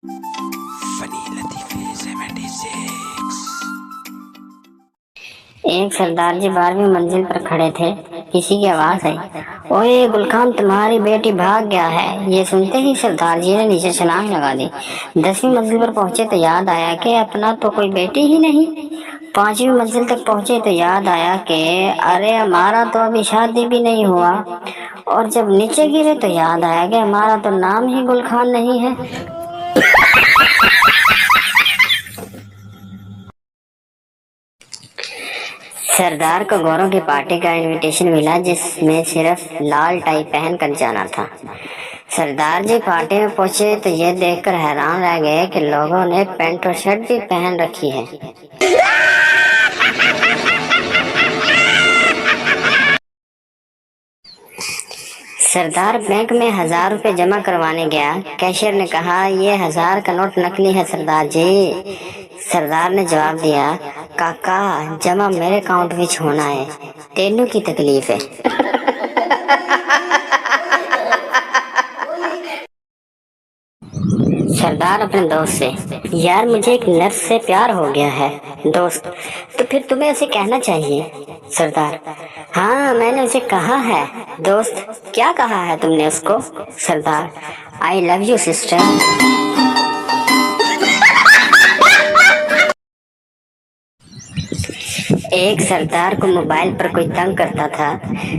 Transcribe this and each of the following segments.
एक सरदार जी 12वीं मंजिल पर खड़े थे। किसी की आवाज आई, ओए गुलखान, तुम्हारी बेटी भाग गया है। ये सुनते ही सरदार जी ने नीचे छलांग लगा दी। 10वीं मंजिल पर पहुंचे तो याद आया कि अपना तो कोई बेटी ही नहीं। 5वीं मंजिल तक पहुंचे तो याद आया कि अरे हमारा तो अभी शादी भी नहीं हुआ। और जब नीचे गिरे तो याद आया कि हमारा तो नाम ही गुलखान नहीं है। सरदार को गौरव की पार्टी का इनविटेशन मिला, जिसमें सिर्फ लाल टाई पहन कर जाना था। सरदार जी पार्टी में पहुंचे तो ये देखकर हैरान रह गए कि लोगों ने पैंट और शर्ट भी पहन रखी है। सरदार बैंक में 1000 रुपए जमा करवाने गया। कैशियर ने कहा, ये 1000 का नोट नकली है सरदार जी। सरदार ने जवाब दिया, काका जमा मेरे अकाउंट विच होना है, तेनू की तकलीफ है। सरदार अपने दोस्त से, यार मुझे एक नर्स से प्यार हो गया है। दोस्त, तो फिर तुम्हें उसे कहना चाहिए। सरदार, हाँ मैंने उसे कहा है। दोस्त, क्या कहा है तुमने उसको। सरदार, आई लव यू सिस्टर। एक सरदार को मोबाइल पर कोई तंग करता था।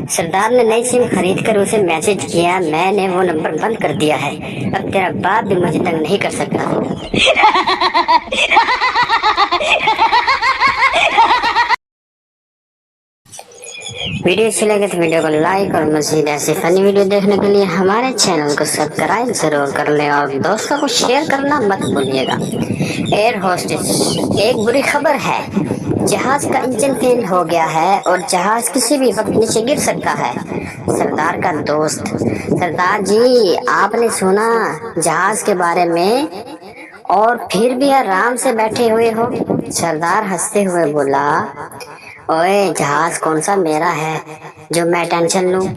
सरदार ने नई सिम खरीद कर उसे मैसेज किया, मैंने वो नंबर बंद कर दिया है, अब तेरा बाप भी मुझे तंग नहीं कर सकता। वीडियो अच्छी लगे तो वीडियो को लाइक और मज़ीद ऐसे फनी वीडियो देखने के लिए हमारे चैनल को सब्सक्राइब जरूर कर लें और दोस्तों को शेयर करना मत भूलिएगा। एयर होस्टेस, एक बुरी खबर है, जहाज का इंजन फेल हो गया है और जहाज किसी भी वक्त नीचे गिर सकता है। सरदार का दोस्त, सरदार जी आपने सुना जहाज के बारे में, और फिर भी आराम से बैठे हुए हो। सरदार हंसते हुए बोला, ओए जहाज कौन सा मेरा है जो मैं टेंशन लूं।